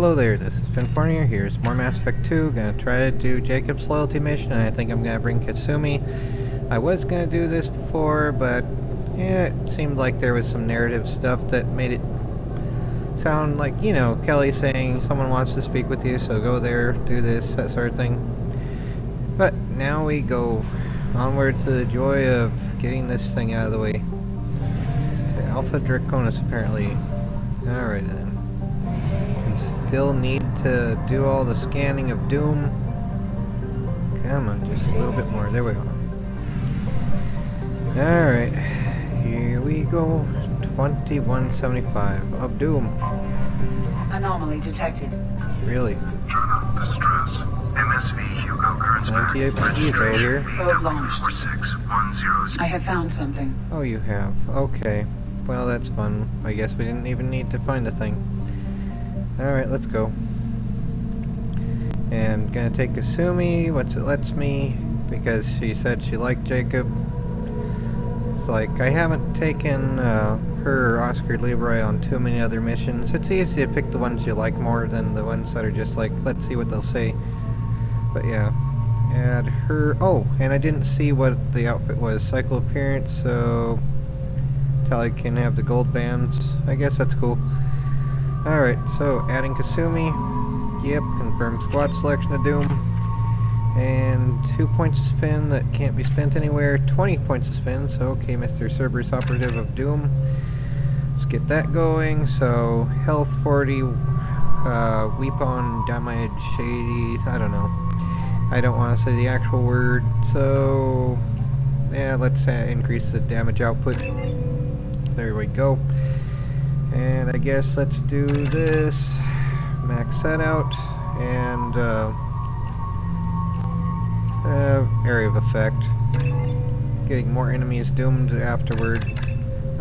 Hello there, this is Finfornia. Here's more Mass Effect 2. Gonna try to do Jacob's loyalty mission, and I think I'm gonna bring Kasumi. I was gonna do this before, but yeah, it seemed like there was some narrative stuff that made it sound like, you know, Kelly saying someone wants to speak with you, so go there, do this, that sort of thing. But now we go onward to the joy of getting this thing out of the way. To Alpha Draconis, apparently. Alright then. Still need to do all the scanning of Doom. Come on, just a little bit more. There we go. Alright, here we go. 2175 of Doom. Anomaly detected. Really? Journal distress. MSV Hugo Gernsback. 98 is over here. Probe launched. 4610. I have found something. Oh, you have. Okay. Well, that's fun. I guess we didn't even need to find a thing. Alright, let's go. And gonna take Kasumi, once it lets me, because she said she liked Jacob. It's like, I haven't taken her or Oscar Leroy on too many other missions. It's easy to pick the ones you like more than the ones that are just like, let's see what they'll say. But yeah, add her. Oh, and I didn't see what the outfit was. Cycle appearance, so Tally can have the gold bands. I guess that's cool. Alright, so adding Kasumi. Yep, confirm squad selection of Doom. And 2 points to spin that can't be spent anywhere. 20 points to spin, so okay, Mr. Cerberus Operative of Doom. Let's get that going. So, health 40, weapon damage 80, I don't know. I don't want to say the actual word, so yeah, let's increase the damage output. There we go. And I guess let's do this, max that out, and area of effect. Getting more enemies doomed afterward.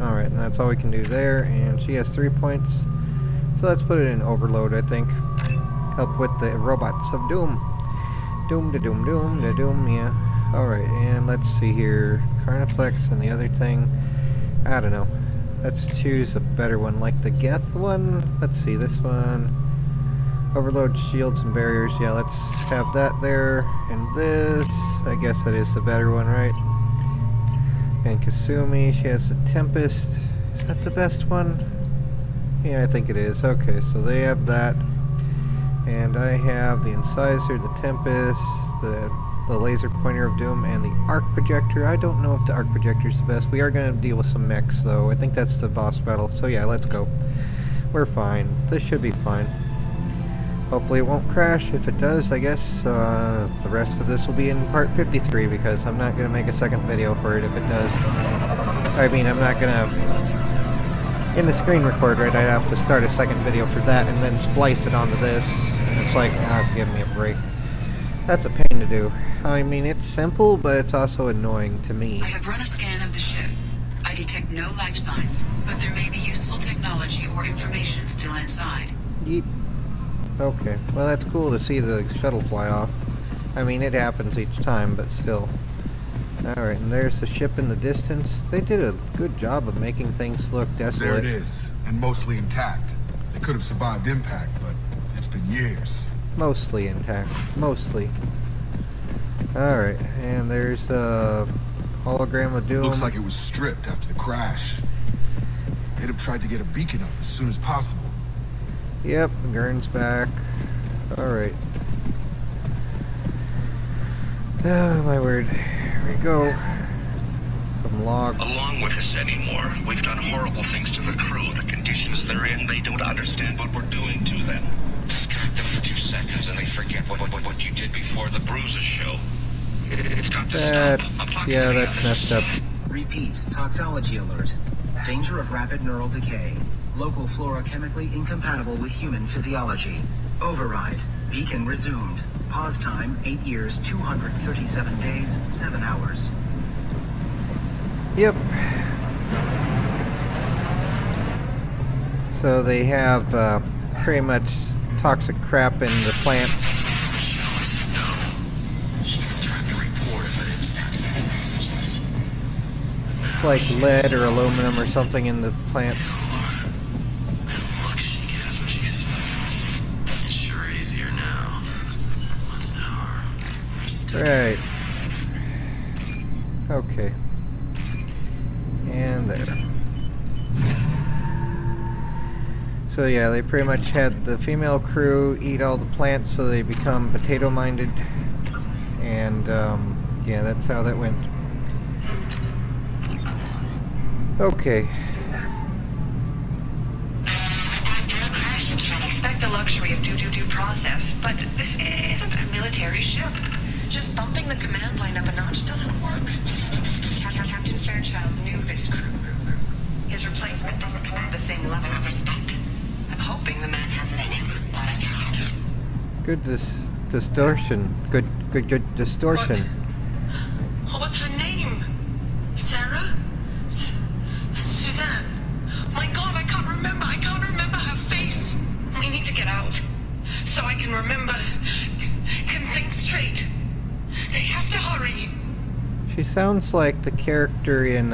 Alright, and that's all we can do there, and she has 3 points. So let's put it in overload, I think. Help with the robots of Doom. Doom da doom doom da doom, yeah. Alright, and let's see here. Carniflex and the other thing. I don't know. Let's choose a better one, like the Geth one. Let's see, this one. Overload shields and barriers. Yeah, let's have that there. And this, I guess that is the better one, right? And Kasumi, she has the Tempest. Is that the best one? Yeah, I think it is. Okay, so they have that. And I have the Incisor, the Tempest, the laser pointer of Doom, and the arc projector. I don't know if the arc projector is the best. We are going to deal with some mechs, though. I think that's the boss battle. So yeah, let's go. We're fine. This should be fine. Hopefully it won't crash. If it does, I guess the rest of this will be in part 53, because I'm not going to make a second video for it if it does. I mean, I'm not going to... In the screen record, right, I'd have to start a second video for that and then splice it onto this. And it's like, give me a break. That's a pain to do. I mean, it's simple, but it's also annoying to me. I have run a scan of the ship. I detect no life signs, but there may be useful technology or information still inside. Yeet. Okay, well that's cool to see the shuttle fly off. I mean, it happens each time, but still. Alright, and there's the ship in the distance. They did a good job of making things look desolate. There it is, and mostly intact. They could have survived impact, but it's been years. Mostly intact. Mostly. Alright, and there's the hologram of Doom. Looks like it was stripped after the crash. They'd have tried to get a beacon up as soon as possible. Yep, Gurn's back. Alright. Oh, my word. Here we go. Some logs. Along with us anymore. We've done horrible things to the crew. The conditions they're in, they don't understand what we're doing to them. Distract them for 2 seconds and they forget what you did before the bruises show. It's got to stop. Yeah, that's messed up. Repeat, toxology alert. Danger of rapid neural decay. Local flora chemically incompatible with human physiology. Override. Beacon resumed. Pause time, 8 years, 237 days, 7 hours. Yep. So they have pretty much toxic crap in the plants. It's like lead or aluminum or something in the plants. Right. Okay. And there. So yeah, they pretty much had the female crew eat all the plants so they become potato-minded. And yeah, that's how that went. Okay. You can't expect the luxury of due process, but this isn't a military ship. Just bumping the command line up a notch doesn't work. Captain Fairchild knew this crew. His replacement doesn't command the same level of respect. I'm hoping the man has it in him. Good distortion. Good distortion. What was her name? Sarah? Suzanne? My God, I can't remember her face. We need to get out. So I can remember. Can think straight. They have to hurry. She sounds like the character in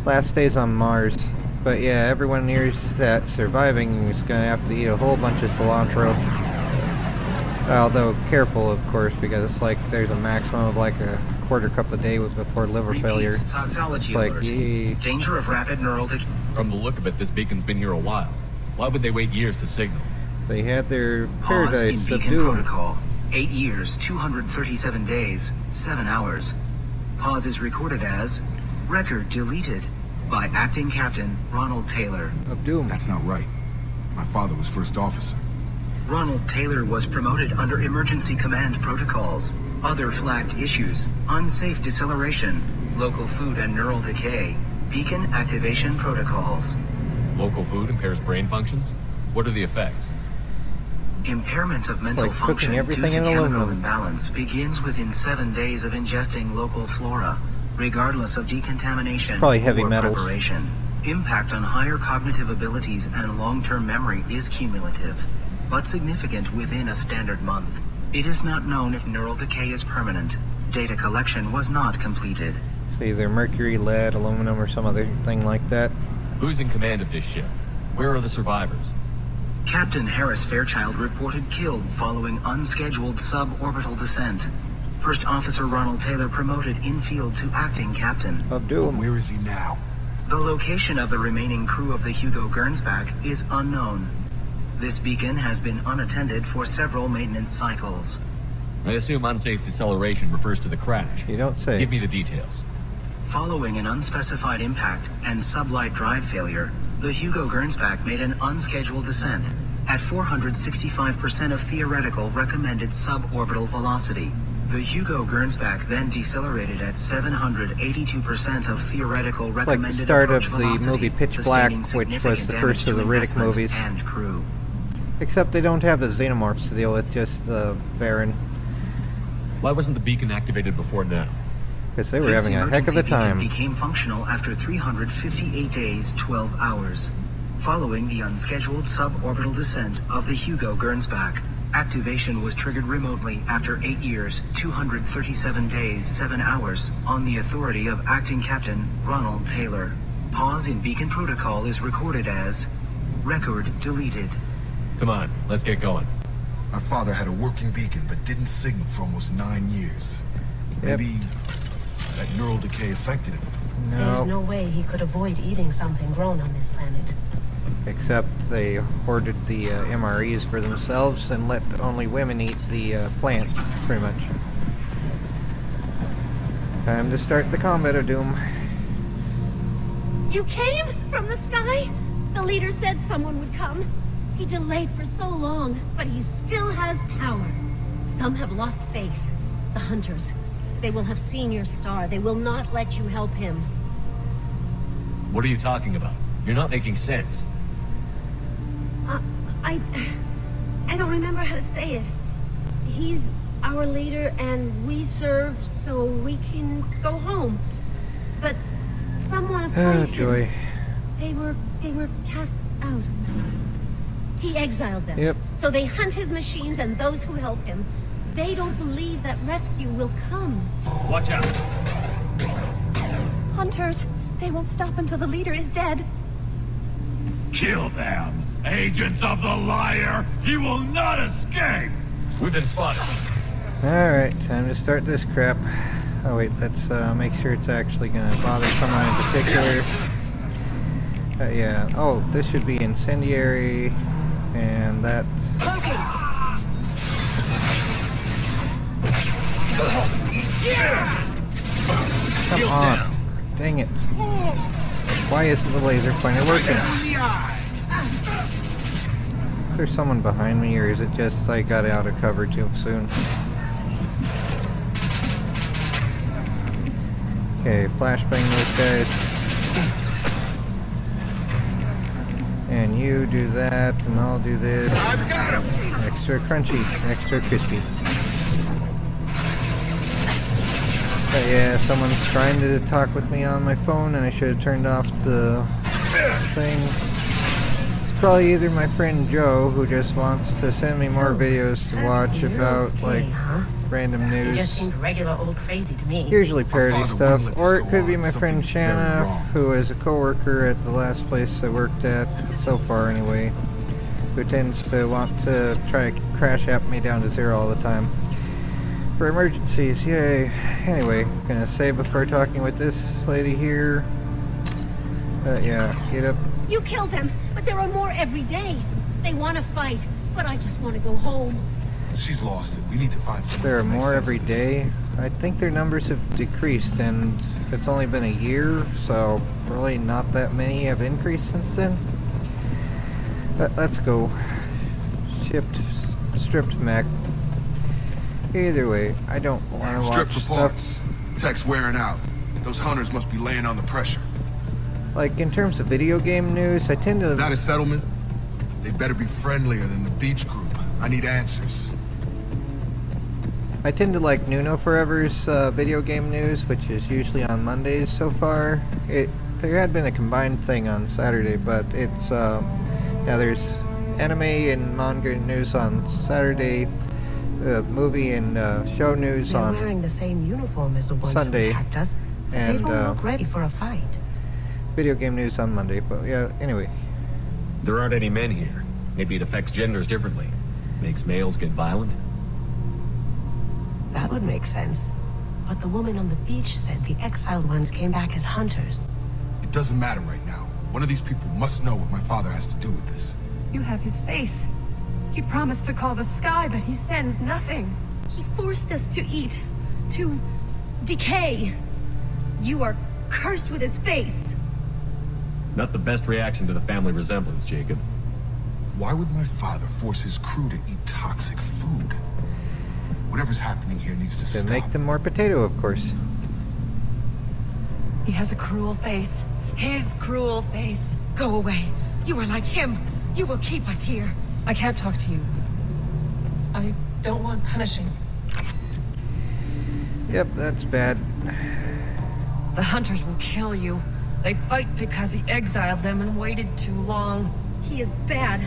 Last Days on Mars. But yeah, everyone hears that surviving is gonna have to eat a whole bunch of cilantro. Although careful, of course, because it's like there's a maximum of like a quarter cup a day before liver failure. Toxology It's like, alert. yee. Danger of rapid neural decay. From the look of it, this beacon's been here a while. Why would they wait years to signal? They had their Pause in paradise beacon subdued. protocol. 8 years, 237 days, 7 hours. Pause is recorded as record deleted by acting captain Ronald Taylor. Of doom. That's not right. My father was first officer. Ronald Taylor was promoted under emergency command protocols. Other flagged issues: unsafe deceleration, local food and neural decay, beacon activation protocols. Local food impairs brain functions? What are the effects? Impairment of mental like cooking function due everything to in chemical aluminum. imbalance begins within 7 days of ingesting local flora, regardless of decontamination Probably heavy or metals. preparation. Impact on higher cognitive abilities and long-term memory is cumulative, but significant within a standard month. It is not known if neural decay is permanent. Data collection was not completed. It's either mercury, lead, aluminum, or some other thing like that. Who's in command of this ship? Where are the survivors? Captain Harris Fairchild reported killed following unscheduled suborbital descent. First Officer Ronald Taylor promoted in-field to acting captain. Of doom. Where is he now? The location of the remaining crew of the Hugo Gernsback is unknown. This beacon has been unattended for several maintenance cycles. I assume unsafe deceleration refers to the crash. You don't say. Give me the details. Following an unspecified impact and sublight drive failure, the Hugo Gernsback made an unscheduled descent at 465% of theoretical recommended suborbital velocity. The Hugo Gernsback then decelerated at 782% of theoretical It's like recommended the start of approach the velocity, movie Pitch Black, sustaining which was significant the damage first of to the Riddick investment movies. and crew. Except they don't have the xenomorphs to deal with, just the Baron. Why wasn't the beacon activated before now? Because they were This having a heck of a emergency beacon time. became functional after 358 days, 12 hours. Following the unscheduled suborbital descent of the Hugo Gernsback, activation was triggered remotely after 8 years, 237 days, 7 hours, on the authority of acting captain Ronald Taylor. Pause in beacon protocol is recorded as record deleted. Come on, let's get going. My father had a working beacon, but didn't signal for almost 9 years. Yep. Maybe that neural decay affected him. There's No, no way he could avoid eating something grown on this planet. except they hoarded the MREs for themselves and let only women eat the plants, pretty much. Time to start the combat of doom. You came from the sky? The leader said someone would come. He delayed for so long, but he still has power. Some have lost faith. The hunters. They will have seen your star. They will not let you help him. What are you talking about? You're not making sense. I don't remember how to say it. He's our leader and we serve so we can go home. But someone Oh, afraid joy. They were cast out. He exiled them. Yep. So they hunt his machines and those who help him. They don't believe that rescue will come. Watch out! Hunters, they won't stop until the leader is dead. Kill them! Agents of the liar! He will not escape! We've been spotted. Alright, time to start this crap. Oh wait, let's make sure it's actually gonna bother someone in particular. Yeah, oh, this should be incendiary, and that's... Come on. Dang it. Why isn't the laser pointer working? Is there someone behind me, or is it just I got out of cover too soon? Okay, flashbang those guys. And you do that, and I'll do this. Extra crunchy, extra crispy. But yeah, someone's trying to talk with me on my phone, and I should have turned off the thing. It's probably either my friend Joe, who just wants to send me more videos to watch about, like, random He just news. seemed regular old crazy to me. Usually parody father stuff, wouldn't let or this it go could be on. my friend Something's very Shanna, wrong. who is a coworker at the last place I worked at, so far anyway, who tends to want to try to crash app me down to 0 all the time. For emergencies, yay. Anyway, gonna say before talking with this lady here, yeah, get up. You killed them, but there are more every day. They want to fight, but I just want to go home. She's lost it. We need to find someone. There are who makes more sense every of this. day. I think their numbers have decreased, and it's only been a year, so really not that many have increased since then. But let's go. Stripped mech. Either way, I don't want to Strip watch for stuff. parts. Tech's wearing out. Those hunters must be laying on the pressure. Like, in terms of video game news, I tend Is that to... a settlement? They better be friendlier than the beach group. I need answers. I tend to like Nuno Forever's video game news, which is usually on Mondays so far. There had been a combined thing on Saturday, but it's... yeah, there's anime and manga news on Saturday, movie and show news They're on wearing the same uniform as the ones Sunday, who attacked us. and They don't look ready for a fight. video game news on Monday. But yeah, anyway. There aren't any men here. Maybe it affects genders differently. Makes males get violent. That would make sense. But the woman on the beach said the exiled ones came back as hunters. It doesn't matter right now. One of these people must know what my father has to do with this. You have his face. He promised to call the sky, but he sends nothing. He forced us to eat, to decay. You are cursed with his face. Not the best reaction to the family resemblance, Jacob. Why would my father force his crew to eat toxic food? Whatever's happening here needs to To stop. make them more potato, of course. He has a cruel face. His cruel face. Go away. You are like him. You will keep us here. I can't talk to you. I don't want punishing. Yep, that's bad. The hunters will kill you. They fight because he exiled them and waited too long. He is bad.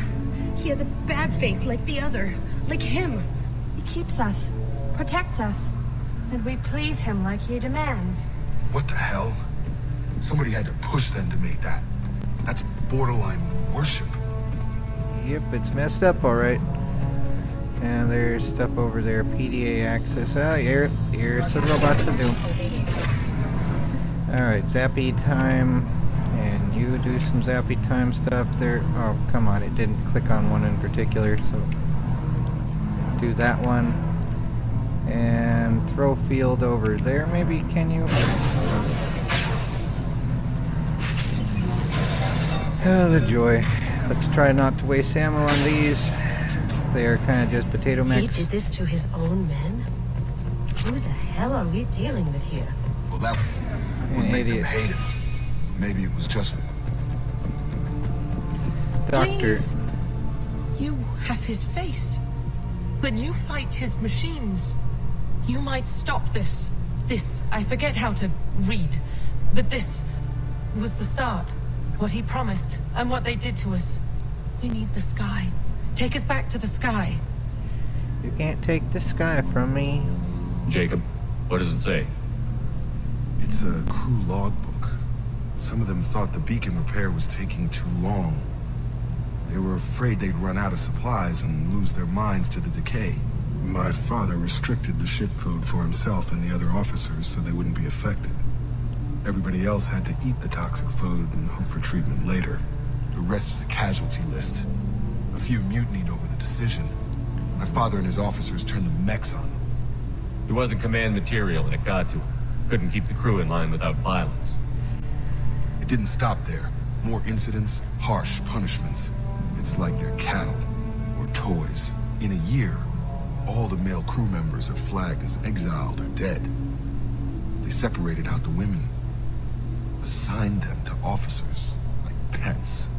He has a bad face like the other. Like him. He keeps us, protects us, and we please him like he demands. What the hell? Somebody had to push them to make that. That's borderline worship. Yep, it's messed up, alright. And there's stuff over there. PDA access. Ah, here's some robots to do. Alright, zappy time. And you do some zappy time stuff there. Oh, come on, it didn't click on one in particular, so... do that one. And throw field over there, maybe, can you? Oh, the joy. Let's try not to waste ammo on these. They are kind of just potato He mix. did this to his own men? Who the hell are we dealing with here? Well, that would An make them idiot. hate him. Maybe it was just... Doctor. Please. You have his face. But you fight his machines. You might stop this. This, I forget how to read. But this was the start. What he promised, and what they did to us. We need the sky. Take us back to the sky. You can't take the sky from me. Jacob, what does it say? It's a crew logbook. Some of them thought the beacon repair was taking too long. They were afraid they'd run out of supplies and lose their minds to the decay. My father restricted the ship food for himself and the other officers so they wouldn't be affected. Everybody else had to eat the toxic food and hope for treatment later. The rest is a casualty list. A few mutinied over the decision. My father and his officers turned the mechs on them. He wasn't command material and it got to him. Couldn't keep the crew in line without violence. It didn't stop there. More incidents, harsh punishments. It's like they're cattle or toys. In a year, all the male crew members are flagged as exiled or dead. They separated out the women, assigned them to officers like pets.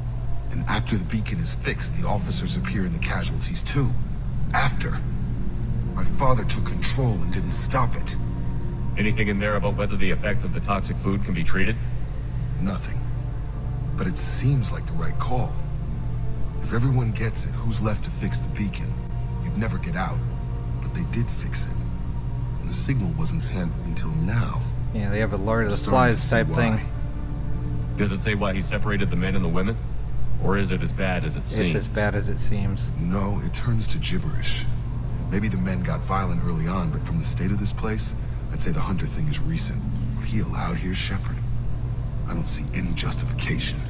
And after the beacon is fixed, the officers appear in the casualties too. After. My father took control and didn't stop it. Anything in there about whether the effects of the toxic food can be treated? Nothing. But it seems like the right call. If everyone gets it, who's left to fix the beacon? You'd never get out. But they did fix it. And the signal wasn't sent until now. Yeah, they have a Lord of the Starting to Flies see type why. thing. Does it say why he separated the men and the women? Or is it as bad as it seems? It's as bad as it seems. No, it turns to gibberish. Maybe the men got violent early on, but from the state of this place, I'd say the Hunter thing is recent. What he allowed here, Shepard, I don't see any justification.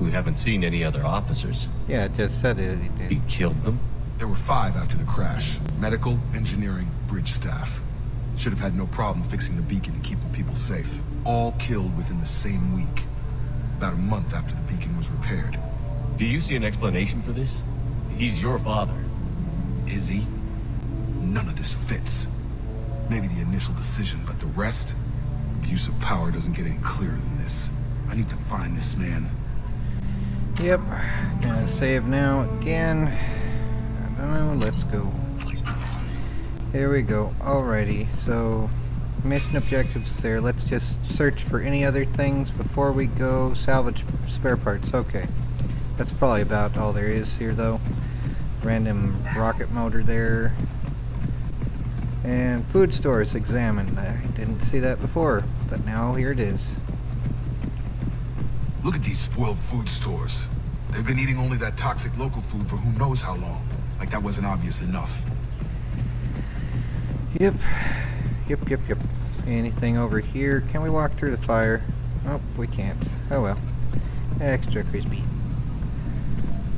We haven't seen any other officers. Yeah, it just said it. He killed them? There were 5 after the crash. Medical, engineering, bridge staff. Should have had no problem fixing the beacon and keeping people safe. All killed within the same week. About a month after the beacon was repaired. Do you see an explanation for this? He's your father. Is he? None of this fits. Maybe the initial decision, but the rest? Abuse of power doesn't get any clearer than this. I need to find this man. Yep. Gonna save now again. I don't know, let's go. Here we go. Alrighty, so mission objectives there. Let's just search for any other things before we go. Salvage spare parts. Okay. That's probably about all there is here though. Random rocket motor there. And food stores examined. I didn't see that before, but now here it is. Look at these spoiled food stores. They've been eating only that toxic local food for who knows how long. Like that wasn't obvious enough. Yep. Yep. Anything over here? Can we walk through the fire? Nope, we can't. Oh well. Extra crispy.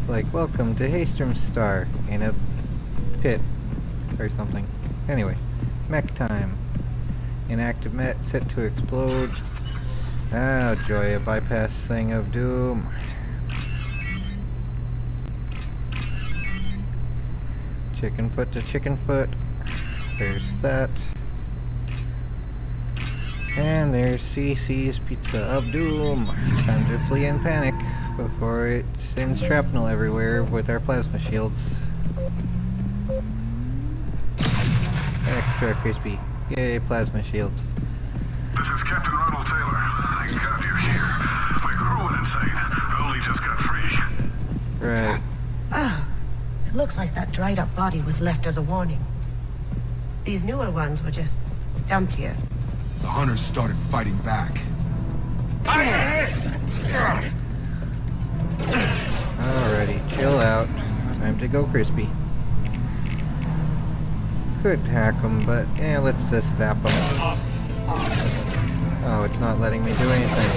Like, welcome to Hastrom's Star in a pit or something. Anyway, mech time. Inactive met set to explode. Oh joy, a bypass thing of doom. Chicken foot to chicken foot. There's that. And there's CC's Pizza of Doom. Time to flee in panic before it sends shrapnel everywhere with our plasma shields. Extra crispy. Yay, plasma shields. This is Captain Ronald Taylor. Thank God you're here. My crew went insane. I only just got free. Right. It looks like that dried up body was left as a warning. These newer ones were just dumped here. The hunters started fighting back. Alrighty, chill out. Time to go crispy. Could hack them, but yeah, let's just zap them. Oh, it's not letting me do anything.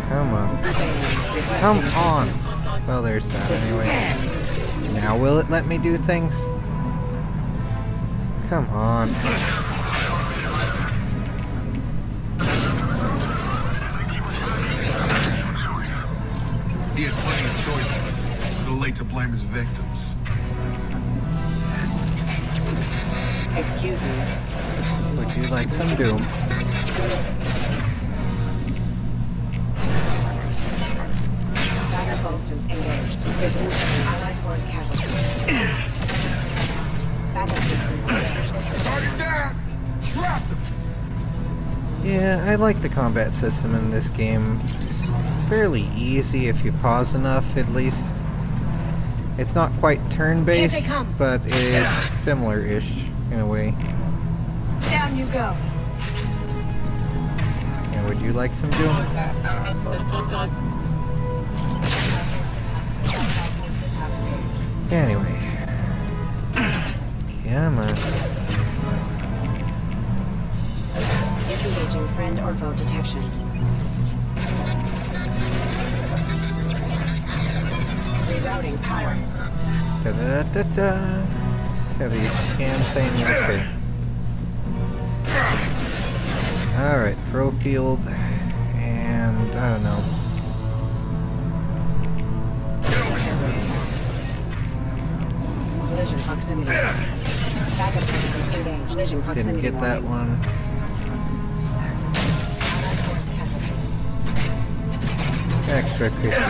Come on. Come on! Well, there's that anyway. Now will it let me do things? Come on. He had plenty of choices. A little late to blame his victims. Excuse me. Would you like some doom? Battle systems engaged. Systems Allied force casualties. Battle systems engaged. Target down! Drop them! Yeah, I like the combat system in this game. Fairly easy if you pause enough, at least. It's not quite turn-based, Here they come. but it is similar-ish in a way. Down you go. And would you like some doom? Anyway, Da-da-da. Heavy scan thing right there. Alright, throw field, and I don't know. Collision proximity. Backup systems engaged. Collision proximity. Didn't get that one. Extra crispy.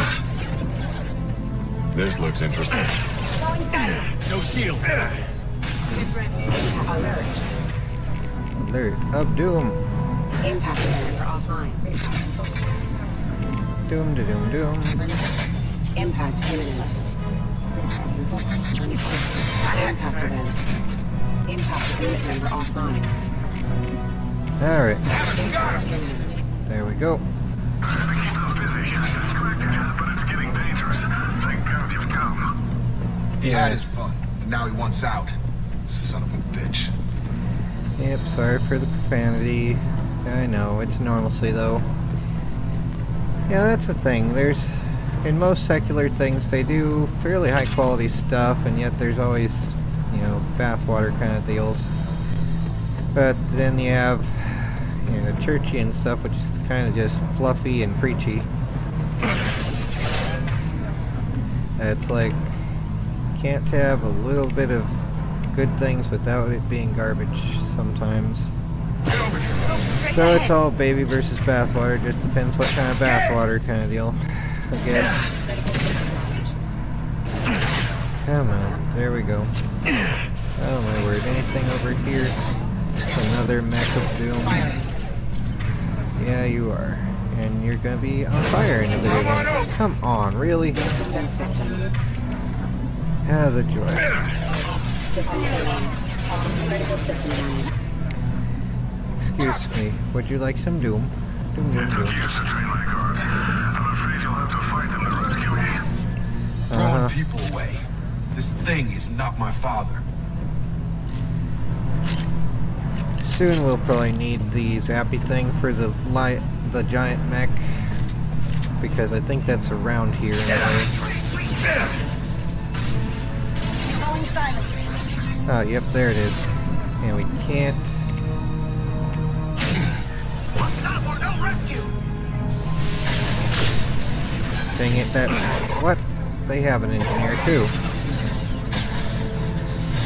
This looks interesting. No shield. Alert. Alert of doom. Impact sensor offline. Doom to doom doom. Impact imminent. Impact event. Impact unit member offline. Alright. There we go. Keep them busy, distracted, but it's getting dangerous. Thank God you've come. He had his fun, and now he wants out. Son of a bitch. Yep, sorry for the profanity. I know, it's normalcy though. Yeah, that's the thing. There's, in most secular things, they do fairly high quality stuff, and yet there's always, you know, bathwater kind of deals. But then you have, you know, churchy and stuff, which is kind of just fluffy and preachy. It's like, can't have a little bit of good things without it being garbage sometimes. So it's all baby versus bathwater, just depends what kind of bathwater kind of deal, I guess. Come on, there we go. Oh my word, anything over here? Another mech of doom. Yeah, you are. And you're gonna be on fire in a video game. Come on, really? Ah, the joy. Excuse me, would you like some doom? Doom, doom, doom. Used to train my guards. I'm afraid you'll have to fight them to rescue me. Throwing people away. This thing is not my father. Soon we'll probably need the zappy thing for the giant mech, because I think that's around here anyway. Oh, yep, there it is. And we can't. Dang it, that's what? They have an engineer too.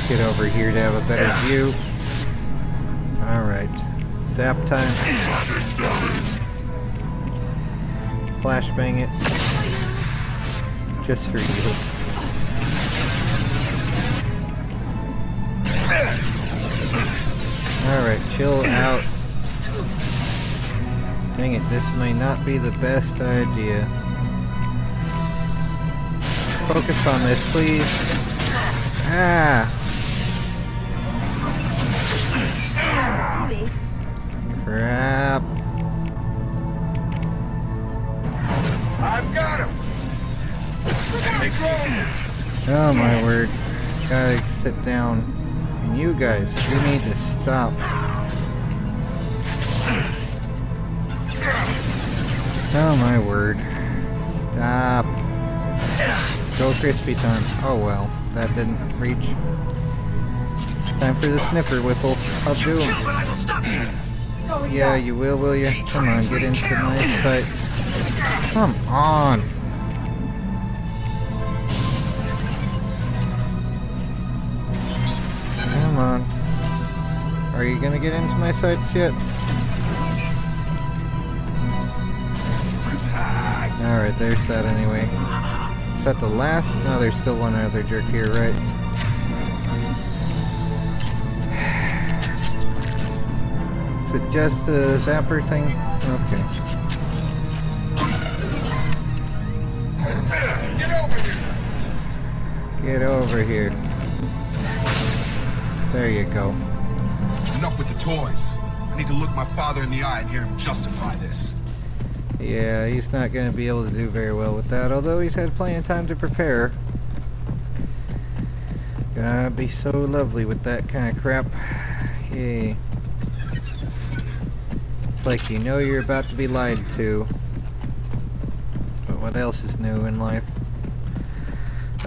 Get over here to have a better view. Alright. Zap time. Flashbang it. Just for you. Alright, chill out. Dang it, this may not be the best idea. Focus on this, please. Ah! Crap. I've got him. Oh my word. Gotta sit down. And you guys, you need to stop. Oh my word. Stop. Go crispy time. Oh well, that didn't reach. Time for the sniffer whipple. I'll do him. Yeah, you will you? Come on, get into my sights. Come on. Come on. Are you gonna get into my sights yet? Alright, there's that anyway. Is that the last? No, there's still one other jerk here, right? Is it just a zapper thing? Okay. Get over here. There you go. Enough with the toys. I need to look my father in the eye and hear him justify this. Yeah, he's not going to be able to do very well with that, although he's had plenty of time to prepare. Gonna be so lovely with that kind of crap. Yay. It's like you know you're about to be lied to. But what else is new in life?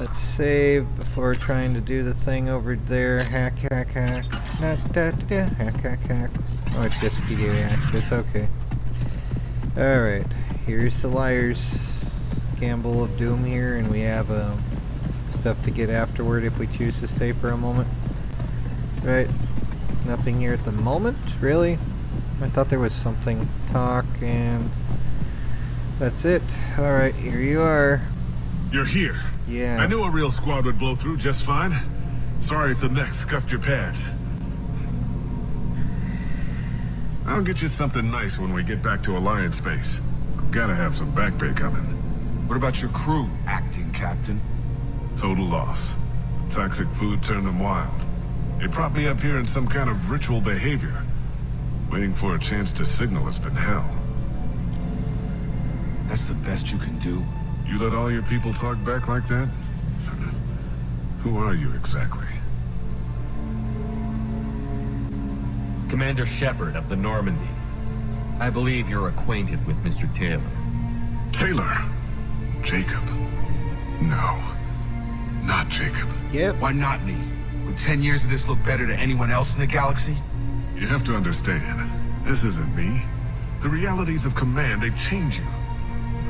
Let's save before trying to do the thing over there. Hack. Not hack. Oh, it's just PDA access. Okay. Alright. Here's the Liar's Gamble of Doom here, and we have stuff to get afterward if we choose to stay for a moment. Right. Nothing here at the moment, really? I thought there was something. Talk, and that's it. Alright, here you are. You're here. Yeah. I knew a real squad would blow through just fine. Sorry if the mech scuffed your pads. I'll get you something nice when we get back to Alliance space. I've gotta have some back pay coming. What about your crew, acting captain? Total loss. Toxic food turned them wild. They propped me up here in some kind of ritual behavior. Waiting for a chance to signal has been hell. That's the best you can do? You let all your people talk back like that? Who are you exactly? Commander Shepard of the Normandy. I believe you're acquainted with Mr. Taylor. Taylor? Jacob? No. Not Jacob. Yep. Why not me? Would 10 years of this look better to anyone else in the galaxy? You have to understand, this isn't me. The realities of command, they change you.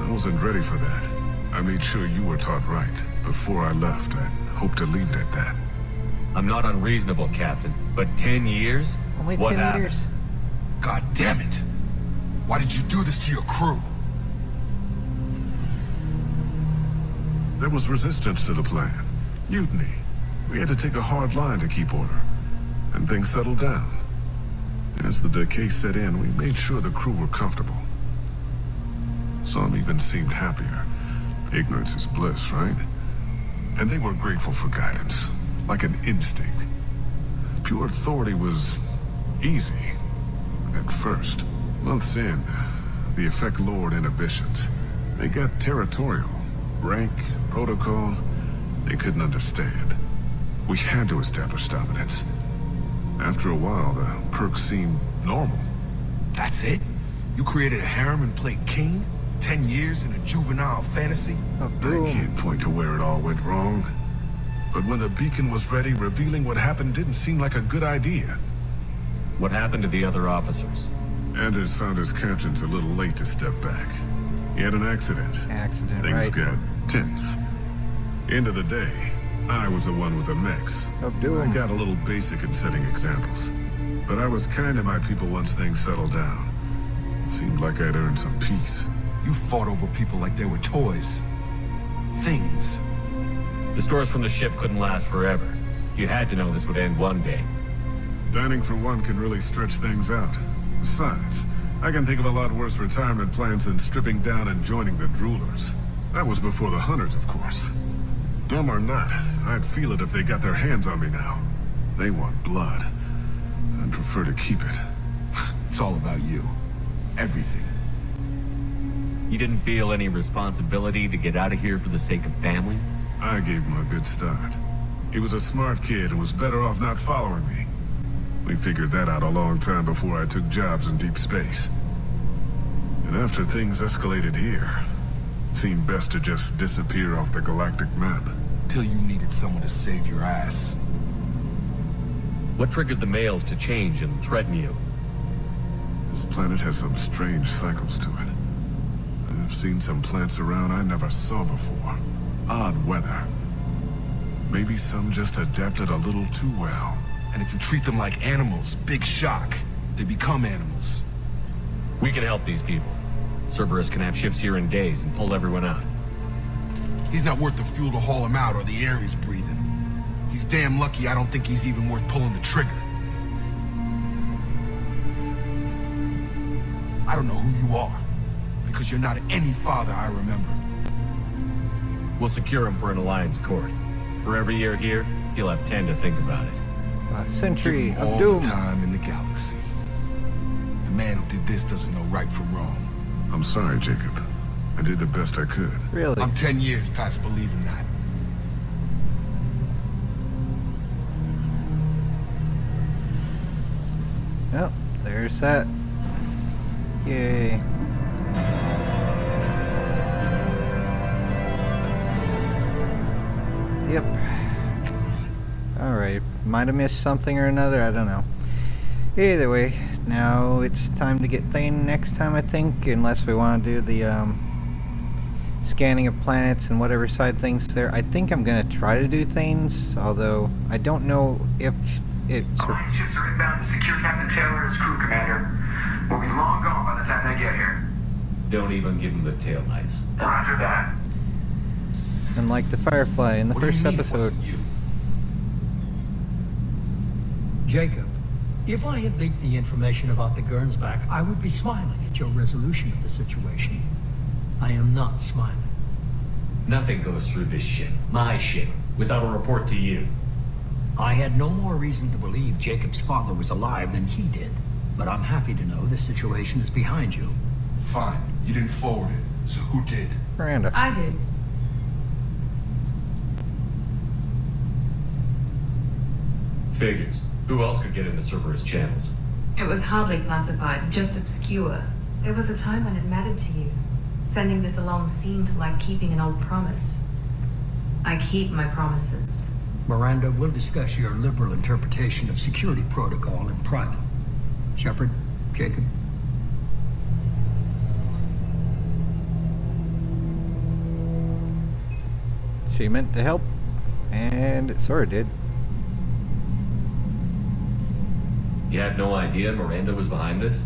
I wasn't ready for that. I made sure you were taught right. Before I left, I hoped to leave it at that. I'm not unreasonable, Captain, but 10 years? Only What 10 happened? years. God damn it! Why did you do this to your crew? There was resistance to the plan. Mutiny. We had to take a hard line to keep order. And things settled down. As the decay set in, we made sure the crew were comfortable. Some even seemed happier. Ignorance is bliss, right? And they were grateful for guidance, like an instinct. Pure authority was easy, at first. Months in, the effect lowered inhibitions. They got territorial. Rank, protocol, they couldn't understand. We had to establish dominance. After a while, the perks seemed normal. That's it? You created a harem and played king? 10 years in a juvenile fantasy? Oh, I boom. can't point to where it all went wrong. But when the beacon was ready, revealing what happened didn't seem like a good idea. What happened to the other officers? Anders found his conscience a little late to step back. He had an accident. Accident, Things right. got tense. End of the day, I was the one with the mix. Oh, doom. I got a little basic in setting examples. But I was kind to my people once things settled down. Seemed like I'd earned some peace. You fought over people like they were toys. Things. The stores from the ship couldn't last forever. You had to know this would end one day. Dining for one can really stretch things out. Besides, I can think of a lot worse retirement plans than stripping down and joining the droolers. That was before the hunters, of course. Dumb or not, I'd feel it if they got their hands on me now. They want blood. I'd prefer to keep it. It's all about you. Everything. You didn't feel any responsibility to get out of here for the sake of family? I gave him a good start. He was a smart kid and was better off not following me. We figured that out a long time before I took jobs in deep space. And after things escalated here, it seemed best to just disappear off the galactic map. Till you needed someone to save your ass. What triggered the males to change and threaten you? This planet has some strange cycles to it. I've seen some plants around I never saw before. Odd weather. Maybe some just adapted a little too well. And if you treat them like animals, big shock. They become animals. We can help these people. Cerberus can have ships here in days and pull everyone out. He's not worth the fuel to haul him out or the air he's breathing. He's damn lucky I don't think he's even worth pulling the trigger. I don't know who you are, because you're not any father I remember. We'll secure him for an alliance court. For every year here, he'll have 10 to think about it. A century Give him of all doom. the time in the galaxy. The man who did this doesn't know right from wrong. I'm sorry, Jacob. I did the best I could. Really? I'm 10 years past believing that. Well, there's that. Yay. might have missed something or another, I don't know. Either way, now it's time to get Thane next time, I think, unless we want to do the scanning of planets and whatever side things there. I think I'm going to try to do Thane's, although I don't know if it's... Alliance ships are inbound to secure Captain Taylor as crew commander. We'll be long gone by the time they get here. Don't even give him the tail lights. Roger that. Unlike the Firefly in the What do you first mean it episode. wasn't you? Jacob, if I had leaked the information about the Gernsback, I would be smiling at your resolution of the situation. I am not smiling. Nothing goes through this ship, my ship, without a report to you. I had no more reason to believe Jacob's father was alive than he did. But I'm happy to know the situation is behind you. Fine. You didn't forward it. So who did? Miranda. I did. Figures. Who else could get into Cerberus channels? It was hardly classified, just obscure. There was a time when it mattered to you. Sending this along seemed like keeping an old promise. I keep my promises. Miranda, we'll discuss your liberal interpretation of security protocol in private. Shepard, Jacob. She meant to help, and it sort of did. You had no idea Miranda was behind this?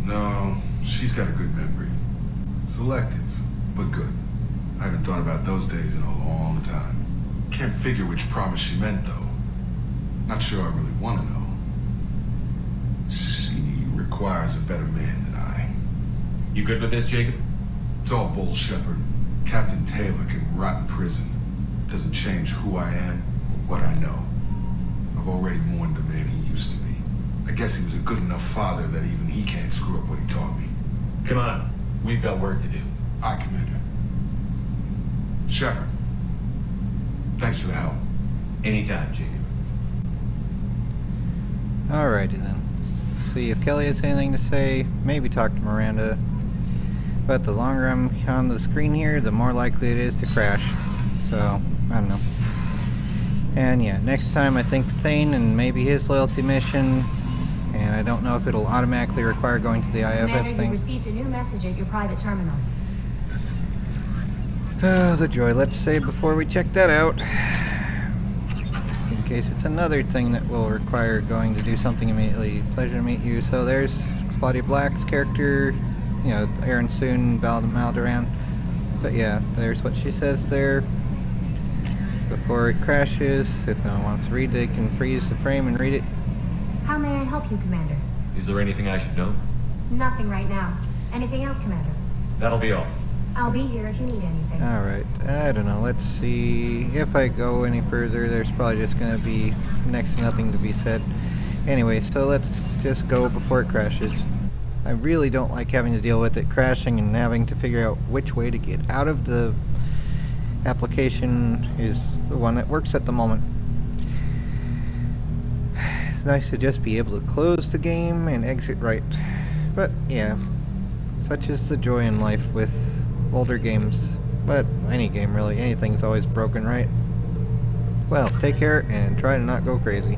No, she's got a good memory. Selective, but good. I haven't thought about those days in a long time. Can't figure which promise she meant, though. Not sure I really want to know. She requires a better man than I. You good with this, Jacob? It's all bull, Shepard. Captain Taylor can rot in prison. Doesn't change who I am or what I know. I've already mourned the man he used to be. I guess he was a good enough father that even he can't screw up what he taught me. Come on, we've got work to do. Aye, Commander. Shepard, thanks for the help. Anytime, Jacob. Alrighty then. See if Kelly has anything to say. Maybe talk to Miranda. But the longer I'm on the screen here, the more likely it is to crash. So, I don't know. And yeah, next time I think Thane and maybe his loyalty mission. And I don't know if it'll automatically require going to the Commander, IFF you thing. received a new message at your private terminal. Oh, the joy. Let's save before we check that out. In case it's another thing that will require going to do something immediately. Pleasure to meet you. So there's Claudia Black's character, you know, Aaron Soon, Maldoran. But yeah, there's what she says there. Before it crashes, if no one wants to read it, they can freeze the frame and read it. How may I help you, Commander? Is there anything I should know? Nothing right now. Anything else, Commander? That'll be all. I'll be here if you need anything. Alright, I don't know, let's see. If I go any further, there's probably just going to be next to nothing to be said. Anyway, so let's just go before it crashes. I really don't like having to deal with it crashing and having to figure out which way to get out of the application is the one that works at the moment. It's nice to just be able to close the game and exit right. But yeah, such is the joy in life with older games. But any game really, anything's always broken, right? Well, take care and try to not go crazy.